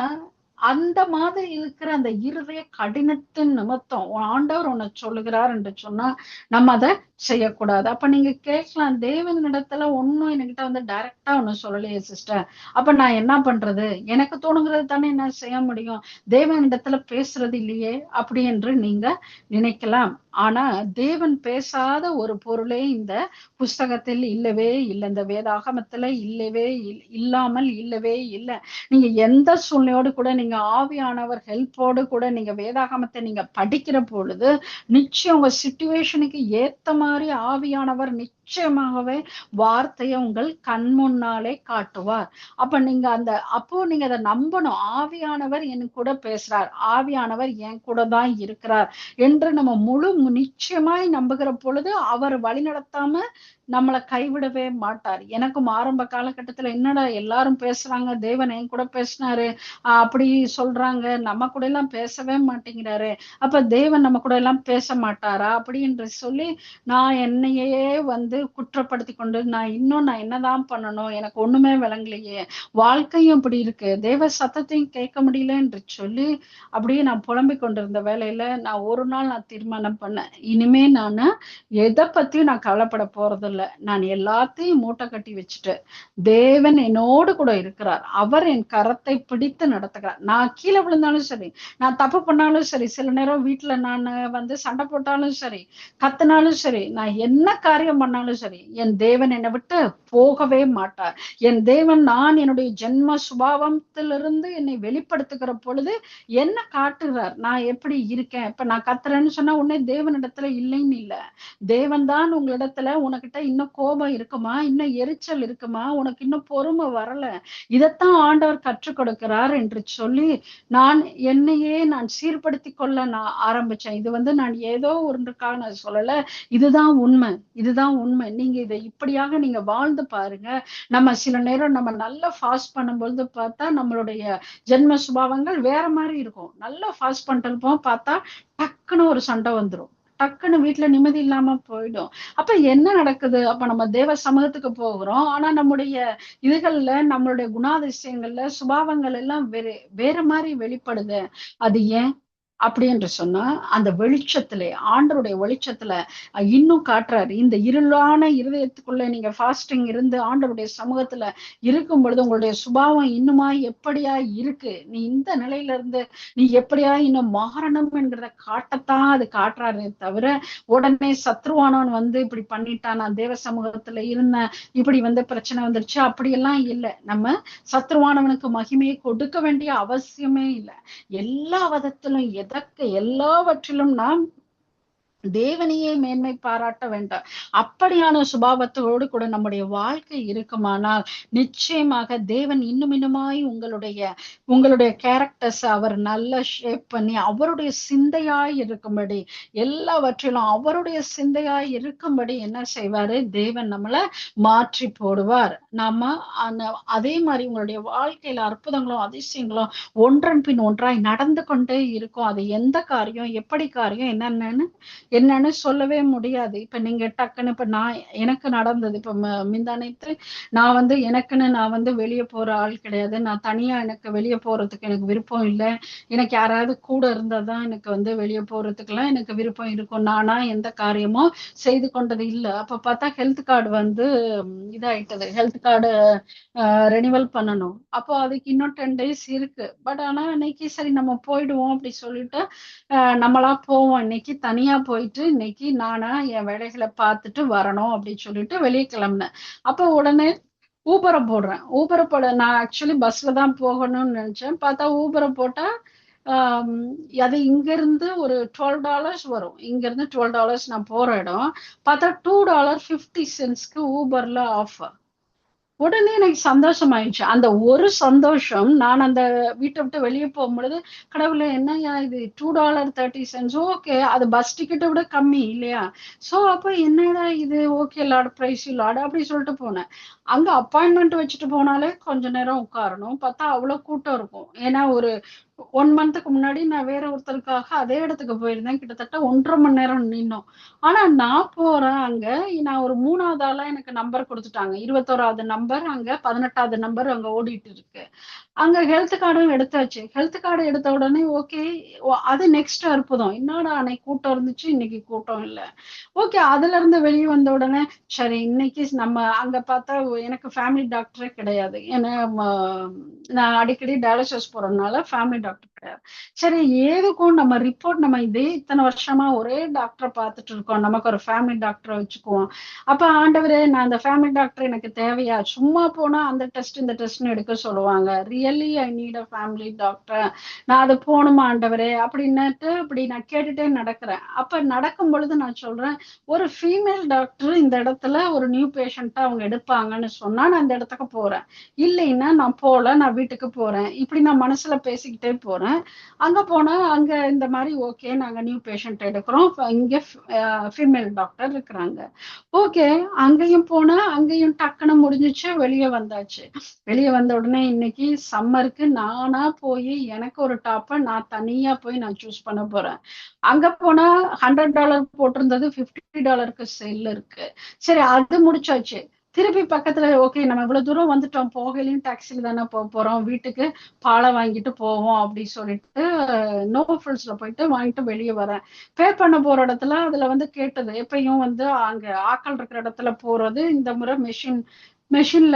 அந்த மாதிரி இருக்கிற அந்த இருதய கடினத்தின் நிமித்தம் ஆண்டவர் உன்னை சொல்லுகிறார் என்று சொன்னா நம்ம அதை செய்யக்கூடாது. அப்ப நீங்க கேட்கலாம், தேவனிடத்துல ஒன்னும் என்கிட்ட வந்து டைரக்டா ஒன்னும் சொல்லலையே சிஸ்டர், அப்ப நான் என்ன பண்றது, எனக்கு தோணுங்கிறது தானே என்ன செய்ய முடியும், தேவனிடத்துல பேசுறது இல்லையே அப்படி என்று நீங்க நினைக்கலாம். ஆனா தேவன் பேசாத ஒரு பொருளே இந்த புஸ்தகத்தில் இல்லவே இல்லை, இந்த வேதாகமத்துல இல்லவே இல்லாமல் இல்லவே இல்லை. நீங்க எந்த சூழ்நிலையோடு கூட நீங்க ஆவியானவர் ஹெல்ப்போடு கூட நீங்க வேதாகமத்தை நீங்க படிக்கிற பொழுது நிச்சயம் உங்க சிச்சுவேஷனுக்கு ஏத்த மாதிரி ஆவியானவர் நிச்சயமாகவே வார்த்தையை உங்கள் கண் முன்னாலே காட்டுவார். அப்ப நீங்க அப்போ நீங்க அதை நம்பணும், ஆவியானவர் என் கூட பேசுறார், ஆவியானவர் என் கூட தான் இருக்கிறார் என்று நம்ம முழு நிச்சயமாய் நம்புகிற பொழுது அவர் வழி நடத்தாம நம்மளை கைவிடவே மாட்டார். எனக்கும் ஆரம்ப காலகட்டத்துல என்னடா எல்லாரும் பேசுறாங்க, தேவன் என் கூட பேசினாரு அப்படி சொல்றாங்க, நம்ம கூட எல்லாம் பேசவே மாட்டேங்கிறாரு, அப்ப தேவன் நம்ம கூட எல்லாம் பேச மாட்டாரா அப்படின்னு சொல்லி நான் என்னையே வந்து குற்றப்படுத்தி கொண்டு நான் என்னதான் பண்ணணும், எனக்கு ஒண்ணுமே விளங்கலையே, வாழ்க்கையும் இப்படி இருக்கு, தேவ சத்தத்தையும் கேட்க முடியல என்று சொல்லி அப்படியே நான் புலம்பிக் கொண்டிருந்த வேலையில நான் ஒரு நாள் தீர்மானம் பண்ணேன், இனிமே நான் எதை பத்தியும் நான் கவலைப்பட போறதில்லை, நான் எல்லாத்தையும் மூட்டை கட்டி வச்சுட்டு தேவன் என்னோடு கூட இருக்கிறார், அவர் என் கரத்தை பிடித்து நடத்துகிறார், நான் கீழே விழுந்தாலும் சரி, நான் தப்பு பண்ணாலும் சரி, சில நேரம் வீட்டுல நான் வந்து சண்டை போட்டாலும் சரி, கத்தினாலும் சரி, நான் என்ன காரியம் பண்ணாலும் சரி, என் தேவன் என்னை விட்டு போகவே மாட்டார். என் தேவன் நான் என்னுடைய ஜென்ம சுபாவத்திலிருந்து என்னை வெளிப்படுத்துகிற பொழுது என்ன காட்டுகிறார், நான் எப்படி இருக்கேன். இப்ப நான் கத்துறேன்னு சொன்னா உடனே தேவனிடத்துல இல்லைன்னு இல்ல, தேவன் தான் உங்களிடத்துல உனக்கிட்ட இன்னும் கோபம் இருக்குமா, இன்னும் எரிச்சல் இருக்குமா, உனக்கு இன்னும் பொறுமை வரல, இதைத்தான் ஆண்டவர் கற்றுக் கொடுக்கிறார் என்று சொல்லி நான் என்னையே நான் சீர்படுத்தி கொள்ள நான் ஆரம்பிச்சேன். இது வந்து நான் ஏதோ ஒன்றுக்காக நான் சொல்லல, இதுதான் உண்மை, இதுதான் உண்மை. நீங்க இதை இப்படியாக நீங்க வாழ்ந்து பாருங்க. நம்ம சில நேரம் நம்ம நல்லா ஃபாஸ்ட் பண்ணும்பொழுது பார்த்தா நம்மளுடைய ஜென்ம சுபாவங்கள் வேற மாதிரி இருக்கும். நல்லா ஃபாஸ்ட் பண்ணிட்டு இருப்போம், பார்த்தா டக்குன்னு ஒரு சண்டை வந்துடும், டக்குன்னு வீட்டுல நிம்மதி இல்லாம போயிடும். அப்ப என்ன நடக்குது, அப்ப நம்ம தேவ சமூகத்துக்கு போகிறோம், ஆனா நம்முடைய இதுகள்ல நம்மளுடைய குணாதிசயங்கள்ல சுபாவங்கள் எல்லாம் வேற மாதிரி வெளிப்படுது. அது ஏன் அப்படி என்று சொன்னா அந்த வெளிச்சத்துல, ஆண்டருடைய வெளிச்சத்துல இன்னும் காட்டுறாரு. இந்த இருளான இருதயத்துக்குள்ள நீங்க ஃபாஸ்டிங் இருந்து ஆண்டருடைய சமூகத்துல இருக்கும் பொழுது உங்களுடைய சுபாவம் இன்னுமா எப்படியா இருக்கு, நீ இந்த நிலையில இருந்து நீ எப்படியா இன்னும் மாறணும் என்கிறத காட்டத்தான் அது காட்டுறாரு தவிர உடனே சத்ருவானவன் வந்து இப்படி பண்ணிட்டான், நான் தேவ சமூகத்துல இருந்தேன் இப்படி வந்து பிரச்சனை வந்துருச்சு அப்படியெல்லாம் இல்லை. நம்ம சத்ருவானவனுக்கு மகிமையை கொடுக்க வேண்டிய அவசியமே இல்லை. எல்லா விதத்திலும் எல்லாவற்றிலும் நாம் தேவனையே மேன்மை பாராட்ட வேண்டாம். அப்படியான சுபாவத்தோடு கூட நம்முடைய வாழ்க்கை இருக்குமானால் நிச்சயமாக தேவன் இன்னும் இன்னுமாய் உங்களுடைய கேரக்டர்ஸ் அவர் நல்ல ஷேப் பண்ணி அவருடைய சிந்தையாய் இருக்கும்படி, எல்லாவற்றிலும் அவருடைய சிந்தையாய் இருக்கும்படி என்ன செய்வாரு, தேவன் நம்மளை மாற்றி போடுவார். நாம அதே மாதிரி உங்களுடைய வாழ்க்கையில அற்புதங்களும் அதிசயங்களும் ஒன்றன் பின் ஒன்றாய் நடந்து கொண்டே இருக்கும். அது எந்த காரியம் எப்படி காரியம் என்னன்னு சொல்லவே முடியாது. இப்ப நீங்க டக்குன்னு இப்ப எனக்கு நடந்தது, இப்ப முந்தானேத்து நான் வந்து நான் வந்து வெளியே போற ஆள் கிடையாது, நான் தனியா எனக்கு வெளியே போறதுக்கு எனக்கு விருப்பம் இல்லை, எனக்கு யாராவது கூட இருந்தாதான் எனக்கு வந்து வெளியே போறதுக்கெல்லாம் எனக்கு விருப்பம் இருக்கும், நானா எந்த காரியமும் செய்து கொண்டது இல்லை. அப்ப பார்த்தா ஹெல்த் கார்டு வந்து இதாயிட்டது, ஹெல்த் கார்டு ரெனிவல் பண்ணணும், அப்போ அதுக்கு இன்னும் 10 days இருக்கு. பட் ஆனா இன்னைக்கு சரி நம்ம போயிடுவோம் அப்படி சொல்லிட்டு நம்மளா போவோம், இன்னைக்கு தனியா போயிட்டு இன்னைக்கு நானா என் வேலைகளை பார்த்துட்டு வரணும் அப்படின்னு சொல்லிட்டு வெளியே கிளம்புனேன். அப்போ உடனே ஊபரை போட நான் ஆக்சுவலி பஸ்ல தான் போகணும்னு நினைச்சேன், பார்த்தா ஊபரை போட்டா அது இங்க இருந்து ஒரு $12 வரும், இங்க இருந்து $12 நான் போற இடம், பார்த்தா $2.50 ஊபர்ல ஆஃபர். உடனே எனக்கு சந்தோஷம் ஆயிடுச்சு. அந்த ஒரு சந்தோஷம், நான் அந்த வீட்டை விட்டு வெளியே போகும்பொழுது கடவுளே என்னையா இது $2.30, ஓகே அது பஸ் டிக்கெட்டை விட கம்மி இல்லையா, சோ அப்ப என்னடா இது, ஓகே லார்ட் பிரைஸ் லார்ட் அப்படி சொல்லிட்டு போனேன். அங்க அப்பாயின்மெண்ட் வச்சுட்டு போனாலே கொஞ்ச நேரம் உட்காரணும். பார்த்தா அவ்வளவு கூட்டம் இருக்கும். ஏன்னா ஒரு 1 மந்த்துக்கு முன்னாடி நான் வேற ஒருத்தருக்காக அதே இடத்துக்கு போயிருந்தேன். கிட்டத்தட்ட 1.5 மணி நேரம் நின்னோம். ஆனா நான் போறேன் அங்க. நான் ஒரு 3வது ஆளா எனக்கு நம்பர் கொடுத்துட்டாங்க. 21வது நம்பர் அங்க, 18வது நம்பர் அங்க ஓடிட்டு இருக்கு. அங்க ஹெல்த் கார்டும் எடுத்தாச்சு. ஹெல்த் கார்டு எடுத்த உடனே ஓகே, அது நெக்ஸ்ட் அற்புதம். என்னடா அன்னைக்கு கூட்டம் இருந்துச்சு, இன்னைக்கு கூட்டம் இல்ல. ஓகே, அதுல இருந்து வெளியே வந்த உடனே சரி இன்னைக்கு நம்ம அங்க பார்த்தா எனக்கு ஃபேமிலி டாக்டரே கிடையாது. ஏன்னா நான் அடிக்கடி டயாலிசிஸ் போறதுனால ஃபேமிலி டாக்டர் கிடையாது. சரி ஏதுக்கும் நம்ம ரிப்போர்ட் நம்ம இதே இத்தனை வருஷமா ஒரே டாக்டரை பார்த்துட்டு இருக்கோம், நமக்கு ஒரு ஃபேமிலி டாக்டரை வச்சுக்குவோம். அப்ப ஆண்டவரே, நான் அந்த ஃபேமிலி டாக்டர் எனக்கு தேவையா? சும்மா போனா அந்த டெஸ்ட் இந்த டெஸ்ட்னு எடுக்க சொல்லுவாங்க. Really I need a family doctor. நான் அது போகணுமா ஆண்டவரே அப்படின்னுட்டு இப்படி நான் கேட்டுட்டே நடக்கிறேன். அப்ப நடக்கும் பொழுது நான் சொல்றேன், ஒரு ஃபீமேல் டாக்டர் இந்த இடத்துல ஒரு நியூ பேஷண்டா அவங்க எடுப்பாங்கன்னு சொன்னா நான் இந்த இடத்துக்கு போறேன். இல்லைன்னா நான் போல, நான் வீட்டுக்கு போறேன். இப்படி நான் மனசுல பேசிக்கிட்டே போறேன். அங்க போனா அங்க இந்த மாதிரி ஓகே நாங்க நியூ பேஷண்ட் எடுக்கிறோம், இங்க ஃபீமேல் டாக்டர் இருக்கிறாங்க. ஓகே, அங்கேயும் போனா அங்கேயும் டக்குன்னு முடிஞ்சிச்சு, வெளியே வந்தாச்சு. வெளியே வந்த உடனே இன்னைக்கு சம்மருக்கு நானா போய் எனக்கு ஒரு டாப்பை நான் தனியா போய் நான் சூஸ் பண்ண போறேன். அங்க போனா $100 போட்டிருந்தது $50க்கு செல் இருக்கு. சரி அது முடிச்சாச்சு. திருப்பி பக்கத்துல ஓகே நம்ம இவ்வளவு தூரம் வந்துட்டோம், போகலையும் டாக்ஸில தானே போறோம், வீட்டுக்கு பாலை வாங்கிட்டு போவோம் அப்படின்னு சொல்லிட்டு நோ ஃபில்ஸ்ல போயிட்டு வாங்கிட்டு வெளியே வரேன். பே பண்ண போற இடத்துல அதுல வந்து கேட்டது எப்பயும் வந்து அங்க ஆக்கள் இருக்கிற இடத்துல போறது, இந்த முறை மெஷின்ல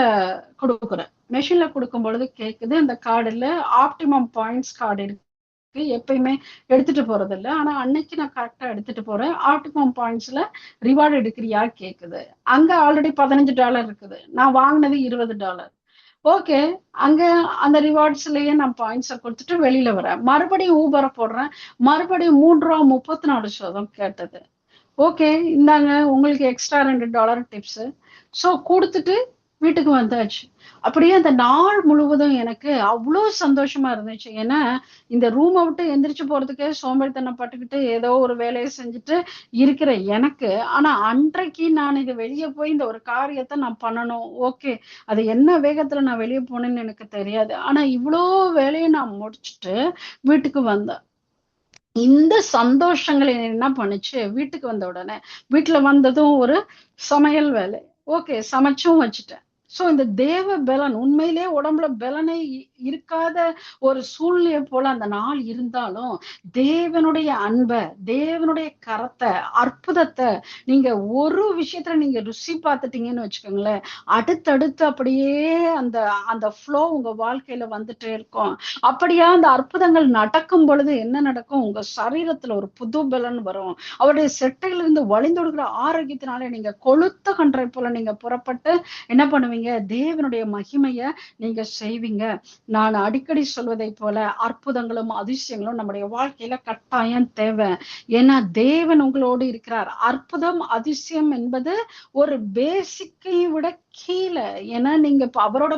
கொடுக்குறேன். மெஷின்ல கொடுக்கும் பொழுது கேக்குது அந்த கார்டுல ஆப்டிமம் பாயிண்ட்ஸ் கார்டு இருக்கு, எப்பயுமே எடுத்துட்டு போறது இல்ல, ஆனா அன்னைக்கு நான் கரெக்டா எடுத்துட்டு போறேன். ஆப்டிமம் பாயிண்ட்ஸ்ல ரிவார்டு எடுக்கிறியா கேக்குது. அங்க ஆல்ரெடி $15 இருக்குது, நான் வாங்கினது $20. ஓகே, அங்க அந்த ரிவார்ட்ஸ்லயே நான் பாயிண்ட்ஸை கொடுத்துட்டு வெளியில வரேன். மறுபடியும் ஊபரை போடுறேன். மறுபடியும் $3.34 கேட்டது. ஓகே, இந்தாங்க உங்களுக்கு எக்ஸ்ட்ரா $2 டிப்ஸ். ஸோ கொடுத்துட்டு வீட்டுக்கு வந்தாச்சு. அப்படியே அந்த நாள் முழுவதும் எனக்கு அவ்வளோ சந்தோஷமா இருந்துச்சு. ஏன்னா இந்த ரூமை விட்டு எந்திரிச்சு போறதுக்கே சோம்பேறித்தனம் பட்டுக்கிட்டு ஏதோ ஒரு வேலையை செஞ்சுட்டு இருக்கிற எனக்கு, ஆனா அன்றைக்கு நான் இது வெளியே போய் இந்த ஒரு காரியத்தை நான் பண்ணணும். ஓகே, அது என்ன வேகத்துல நான் வெளியே போனேன்னு எனக்கு தெரியாது. ஆனா இவ்வளோ வேலையை நான் முடிச்சுட்டு வீட்டுக்கு வந்தேன். இந்த சந்தோஷங்கள் என்ன பண்ணுச்சு, வீட்டுக்கு வந்த உடனே வீட்டுல வந்ததும் ஒரு சமையல் வேலை. ஓகே, சமைச்சும் வச்சுட்டேன். சோ இந்த தேவ பலன், உண்மையிலே உடம்புல பலனை இருக்காத ஒரு சூழ்நிலை போல அந்த நாள் இருந்தாலும் தேவனுடைய அன்பை, தேவனுடைய கரத்தை, அற்புதத்தை நீங்க ஒரு விஷயத்துல நீங்க ருசி பார்த்துட்டீங்கன்னு வச்சுக்கோங்களேன், அடுத்தடுத்து அப்படியே அந்த அந்த ஃப்ளோ உங்க வாழ்க்கையில வந்துட்டே இருக்கும். அப்படியா அந்த அற்புதங்கள் நடக்கும் பொழுது என்ன நடக்கும், உங்க சரீரத்துல ஒரு புது பலன் வரும். அவருடைய செட்டையிலிருந்து வழிந்தொடுக்கிற ஆரோக்கியத்தினாலே நீங்க கொழுத்த கன்றை போல நீங்க புறப்பட்டு என்ன பண்ணுவீங்க, தேவனுடைய மகிமைய நீங்க செய்வீங்க. நான் அடிக்கடி சொல்வதை போல அற்புதங்களும் அதிசயங்களும் நம்முடைய வாழ்க்கையில கட்டாயம் தேவை. ஏன்னா தேவன் உங்களோடு இருக்கிறார். அற்புதம் அதிசயம் என்பது ஒரு பேசிக்கை விட கீழே. ஏன்னா நீங்க இப்ப அவரோட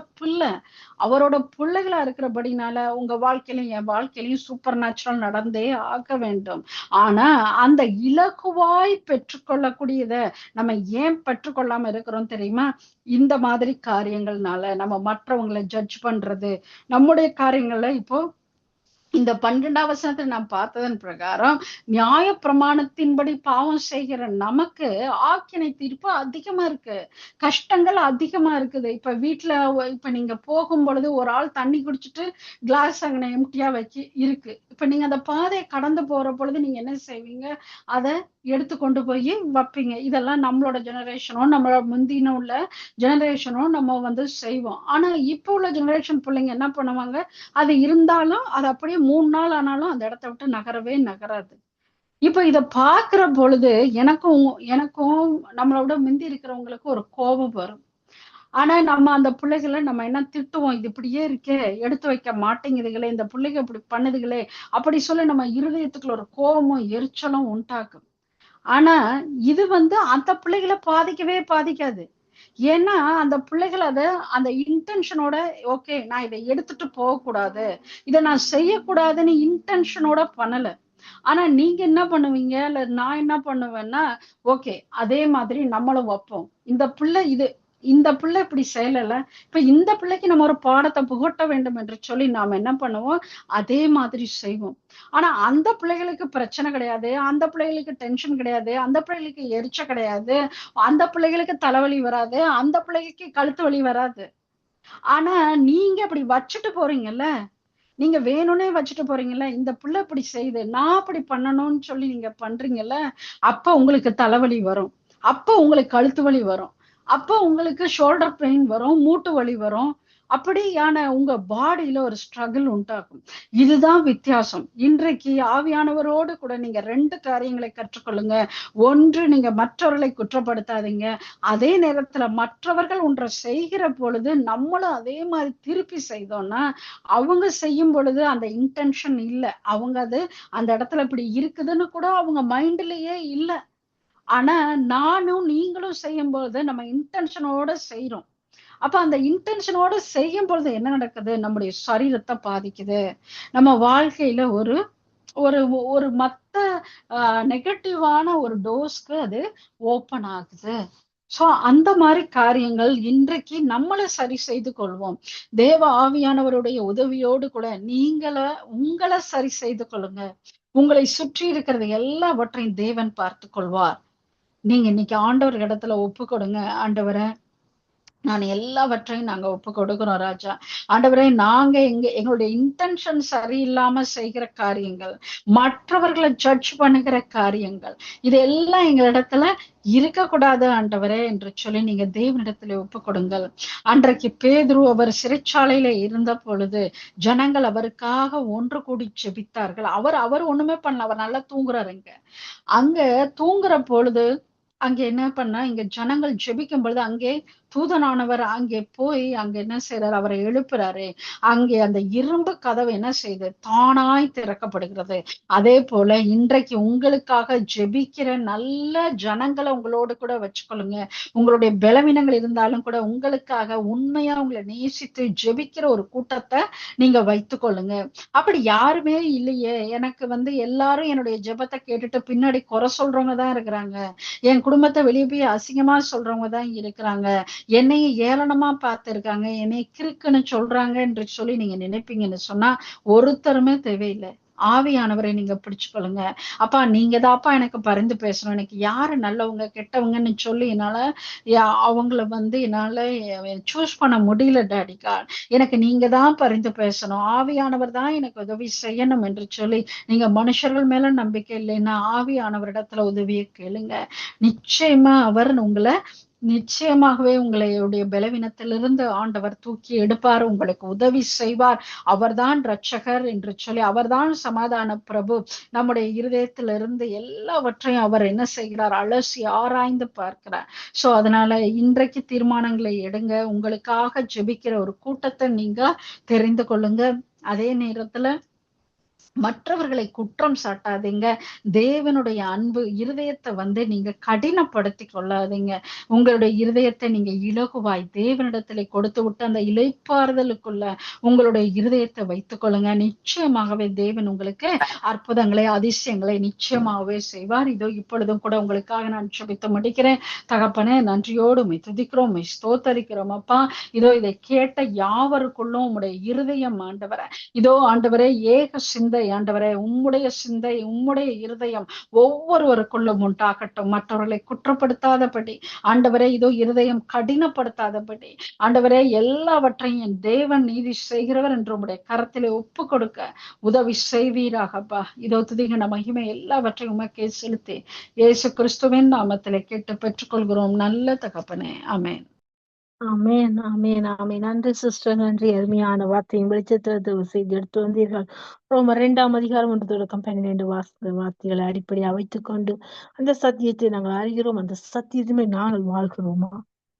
பிள்ளைகளா இருக்கிறபடினால உங்க வாழ்க்கையிலும் என் வாழ்க்கையிலையும் சூப்பர் நேச்சுரல் நடந்தே ஆக வேண்டும். ஆனா அந்த இலகுவாய் பெற்றுக்கொள்ளக்கூடியத நம்ம ஏன் பெற்றுக்கொள்ளாம இருக்கிறோம் தெரியுமா? இந்த மாதிரி காரியங்கள்னால நம்ம மற்றவங்களை ஜட்ஜ் பண்றது, நம்முடைய காரியங்கள்ல இப்போ இந்த 12ஆம் வசனத்துல நாம் பார்த்ததன் பிரகாரம் நியாய பிரமாணத்தின்படி பாவம் செய்கிற நமக்கு ஆக்கினை தீர்ப்பு அதிகமா இருக்கு, கஷ்டங்கள் அதிகமா இருக்குது. இப்ப வீட்டுல இப்ப நீங்க போகும் பொழுது ஒரு ஆள் தண்ணி குடிச்சிட்டு கிளாஸ் அங்கே எம்டியா வச்சு இருக்கு. இப்ப நீங்க அந்த பாதையை கடந்து போற பொழுது நீங்க என்ன செய்வீங்க, அதை எடுத்து கொண்டு போய் வைப்பீங்க. இதெல்லாம் நம்மளோட ஜெனரேஷனும் நம்மளோட முந்தின உள்ள ஜெனரேஷனும் நம்ம வந்து செய்வோம். ஆனா இப்ப உள்ள ஜெனரேஷன் பிள்ளைங்க என்ன பண்ணுவாங்க, அது இருந்தாலும் அது அப்படியே 3 நாள் ஆனாலும் அந்த இடத்த விட்டு நகரவே நகராது. இப்ப இத பாக்குற பொழுது எனக்கும் எனக்கும் நம்மளோட முந்தி இருக்கிறவங்களுக்கு ஒரு கோபம் வரும். ஆனா நம்ம அந்த பிள்ளைகளை நம்ம என்ன திட்டுவோம், இது இப்படியே இருக்கே, எடுத்து வைக்க மாட்டேங்குதுகளே, இந்த பிள்ளைங்க இப்படி பண்ணுதுகளே அப்படி சொல்லி நம்ம இருதயத்துக்குள்ள ஒரு கோபமும் எரிச்சலும் உண்டாக்கும். ஆனா இது வந்து அந்த பிள்ளைகளை பாதிக்கவே பாதிக்காது. ஏன்னா அந்த பிள்ளைகள் அத அந்த இன்டென்ஷனோட ஓகே நான் இதை எடுத்துட்டு போக கூடாது, இதை நான் செய்யக்கூடாதுன்னு இன்டென்ஷனோட பண்ணல. ஆனா நீங்க என்ன பண்ணுவீங்க, இல்ல நான் என்ன பண்ணுவேன்னா ஓகே அதே மாதிரி நம்மளும் வைப்போம். இந்த பிள்ளை இது இந்த பிள்ளை இப்படி செய்யல, இப்ப இந்த பிள்ளைக்கு நம்ம ஒரு பாடத்தை புகட்ட வேண்டும் என்று சொல்லி நாம என்ன பண்ணுவோம், அதே மாதிரி செய்வோம். ஆனா அந்த பிள்ளைகளுக்கு பிரச்சனை கிடையாது, அந்த பிள்ளைகளுக்கு டென்ஷன் கிடையாது, அந்த பிள்ளைகளுக்கு எரிச்ச கிடையாது, அந்த பிள்ளைகளுக்கு தலைவலி வராது, அந்த பிள்ளைகளுக்கு கழுத்து வலி வராது. ஆனா நீங்க அப்படி வச்சுட்டு போறீங்கல்ல, நீங்க வேணும்னே வச்சுட்டு போறீங்கல்ல, இந்த பிள்ளை இப்படி செய்யுது, நான் அப்படி பண்ணணும்னு சொல்லி நீங்க பண்றீங்கல்ல, அப்ப உங்களுக்கு தலைவலி வரும், அப்ப உங்களுக்கு கழுத்து வலி வரும், அப்ப உங்களுக்கு ஷோல்டர் பெயின் வரும், மூட்டு வலி வரும். அப்படியான உங்க பாடியில ஒரு ஸ்ட்ரகிள் உண்டாகும். இதுதான் வித்தியாசம். இன்றைக்கு ஆவியானவரோடு கூட நீங்க 2 காரியங்களை கற்றுக்கொள்ளுங்க. ஒன்று, நீங்க மற்றவர்களை குற்றப்படுத்தாதீங்க. அதே நேரத்துல மற்றவர்கள் ஒன்றை செய்கிற பொழுது நம்மளும் அதே மாதிரி திருப்பி செய்தோம்னா, அவங்க செய்யும் பொழுது அந்த இன்டென்ஷன் இல்ல, அவங்க அது அந்த இடத்துல இப்படி இருக்குதுன்னு கூட அவங்க மைண்ட்லயே இல்ல. ஆனா நானும் நீங்களும் செய்யும் பொழுது நம்ம இன்டென்ஷனோட செய்றோம். அப்ப அந்த இன்டென்ஷனோட செய்யும் பொழுது என்ன நடக்குது, நம்முடைய சரீரத்தை பாதிக்குது. நம்ம வாழ்க்கையில ஒரு ஒரு ஒரு மத்த நெகட்டிவான ஒரு டோஸ்க்கு அது ஓபன் ஆகுது. சோ அந்த மாதிரி காரியங்கள் இன்றைக்கு நம்மளை சரி செய்து கொள்வோம். தேவ ஆவியானவருடைய உதவியோடு கூட உங்களை சரி செய்து கொள்ளுங்க. உங்களை சுற்றி இருக்கிறது எல்லாவற்றையும் தேவன் பார்த்து கொள்வார். நீங்க இன்னைக்கு ஆண்டவர் இடத்துல ஒப்பு கொடுங்க. ஆண்டவரே, நான் எல்லாவற்றையும் நாங்க ஒப்பு கொடுக்கிறோம் ராஜா. ஆண்டவரே, நாங்க எங்களுடைய இன்டென்ஷன் சரியில்லாம செய்கிற காரியங்கள், மற்றவர்களை ஜட்ஜ் பண்ணுகிற காரியங்கள், இதெல்லாம் எங்க இடத்துல இருக்கக்கூடாது ஆண்டவரே என்று சொல்லி நீங்க தேவனிடத்துல ஒப்பு கொடுங்கள். அன்றைக்கு பேதுரு அவர் சிறைச்சாலையில இருந்த பொழுது ஜனங்கள் அவருக்காக ஒன்று கூடி ஜெபித்தார்கள். அவர் ஒண்ணுமே பண்ணல, அவர் நல்லா தூங்குறாருங்க. அங்க தூங்குற பொழுது அங்க என்ன பண்ணா, இங்க ஜனங்கள் ஜெபிக்கும் பொழுது அங்கே தூதனானவர் அங்கே போய் அங்க என்ன செய்யறாரு, அவரை எழுப்புறாரு. அங்கே அந்த இரும்பு கதவு என்ன செய்யுது, தானாய் திறக்கப்படுகிறது. அதே போல இன்றைக்கு உங்களுக்காக ஜெபிக்கிற நல்ல ஜனங்களை உங்களோடு கூட வச்சுக்கொள்ளுங்க. உங்களுடைய பலவீனங்கள் இருந்தாலும் கூட உங்களுக்காக உண்மையா உங்களை நேசித்து ஜெபிக்கிற ஒரு கூட்டத்தை நீங்க வைத்துக் கொள்ளுங்க. அப்படி யாருமே இல்லையே, எனக்கு எல்லாரும் என்னுடைய ஜெபத்தை கேட்டுட்டு பின்னாடி குறை சொல்றவங்க தான் இருக்கிறாங்க, என் குடும்பத்தை வெளியே போய் அசிங்கமா சொல்றவங்க தான் இருக்கிறாங்க, என்னைய ஏளனமா பார்த்திருக்காங்க, என்னை கிறுக்குன்னு சொல்றாங்க என்று சொல்லி நீங்க நினைப்பீங்கன்னு சொன்னா ஒருத்தருமே தேவையில்லை. ஆவியானவரை நீங்க பிடிச்சுக்கொள்ளுங்க. அப்பா, நீங்க தான்ப்பா எனக்கு பரிந்து பேசணும், எனக்கு யாரு நல்லவங்க கெட்டவங்கன்னு சொல்லி என்னால அவங்கள என்னால சூஸ் பண்ண முடியல டாடி காட், எனக்கு நீங்க தான் பரிந்து பேசணும், ஆவியானவர் தான் எனக்கு உதவி செய்யணும் என்று சொல்லி நீங்க மனுஷர்கள் மேல நம்பிக்கை இல்லைன்னா ஆவியானவரிடத்துல உதவியை கேளுங்க. நிச்சயமா அவர் நிச்சயமாகவே உங்களுடைய பலவீனத்திலிருந்து ஆண்டவர் தூக்கி எடுப்பார், உங்களுக்கு உதவி செய்வார். அவர்தான் இரட்சகர் என்று சொல்லி, அவர்தான் சமாதான பிரபு. நம்முடைய இருதயத்திலிருந்து எல்லாவற்றையும் அவர் என்ன செய்கிறார், அலசி ஆராய்ந்து பார்க்கிறார். சோ அதனால இன்றைக்கு தீர்மானங்களை எடுங்க. உங்களுக்காக ஜெபிக்கிற ஒரு கூட்டத்தை நீங்க தெரிந்து கொள்ளுங்க. அதே நேரத்துல மற்றவர்களை குற்றம் சாட்டாதீங்க. தேவனுடைய அன்பு இருதயத்தை நீங்க கடினப்படுத்தி கொள்ளாதீங்க. உங்களுடைய இருதயத்தை நீங்க இலகுவாய் தேவனிடத்திலே கொடுத்து விட்டு அந்த இளைப்பாறுதலுக்குள்ள உங்களுடைய இருதயத்தை வைத்துக் கொள்ளுங்க. நிச்சயமாகவே தேவன் உங்களுக்கு அற்புதங்களை அதிசயங்களை நிச்சயமாகவே செய்வார். இதோ இப்பொழுதும் கூட உங்களுக்காக நான் ஜெபித்து முடிக்கிறேன். தகப்பனே, நன்றியோடு உம்மை துதிக்கிறோம், உம்மை ஸ்தோத்தரிக்கிறோம் அப்பா. இதோ இதை கேட்ட யாவருக்குள்ளும் உம்முடைய இருதயம் ஆண்டவரே, இதோ ஆண்டவரே, ஏக சிந்தை ஆண்டவரே, உம்முடைய சிந்தை, உம்முடைய இருதயம் ஒவ்வொருவருக்குள்ளும் உண்டாகட்டும். மற்றவர்களை குற்றப்படுத்தாதபடி ஆண்டவரே, இதோ இருதயம் கடினப்படுத்தாதபடி ஆண்டவரே, எல்லாவற்றையும் என் தேவன் நீதி செய்கிறவர் என்று உம்முடைய கரத்திலே ஒப்பு கொடுக்க உதவி செய்வீராகப்பா. இதோ துதிகன மகிமை எல்லாவற்றையும் உமக்கே செலுத்தி இயேசு கிறிஸ்துவின் நாமத்திலே கேட்டு பெற்றுக்கொள்கிறோம் நல்ல தகப்பனே. ஆமென். ஆமென், ஆமென், ஆமென். நன்றி சிஸ்டர், நன்றி. அருமையான வார்த்தையின் வெளிச்சத்தை செய்து எடுத்து வந்தீர்கள். ரோமர் 2 1 தொடக்கம் 12 வார்த்தைகளை அடிப்படையாக வைத்துக் கொண்டு அந்த சத்தியத்தை நாங்கள் அறிகிறோம். அந்த சத்தியத்துமே நாங்கள் வாழ்கிறோமா,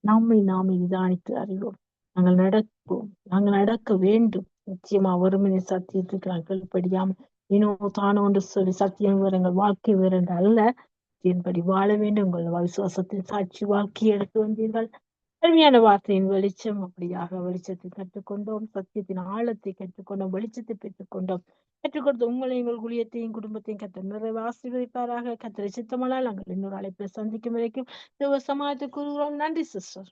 நம்மை நாமே நிதானித்து அறிவோம். நாங்கள் நடக்க வேண்டும். நிச்சயமா ஒருமனி சத்தியத்துக்கு நாங்கள் கீழ்ப்படியாமல் ஏனோ தானோ என்று சொல்லி சத்தியம் எங்கள் வாழ்க்கை வேறு அல்ல, என்படி வாழ வேண்டும். உங்கள் விசுவாசத்தின் சாட்சி வாழ்க்கையை எடுத்து வந்தீர்கள். அருமையான வார்த்தையின் வெளிச்சம், அப்படியாக வெளிச்சத்தை கற்றுக்கொண்டோம், சத்தியத்தின் ஆழத்தை கற்றுக்கொண்டோம், வெளிச்சத்தை பெற்றுக்கொண்டோம். கற்றுக்கொடுத்த உங்களை, உங்கள் குழியத்தையும் குடும்பத்தையும் கத்தர் நிறைவு ஆசீர்வதிப்பாராக. கத்தரை சித்தமலால் நாங்கள் இன்னொரு அழைப்பில் சந்திக்கும் வரைக்கும் சமாளித்து கூறுகிறோம். நன்றி சிஸ்டர்.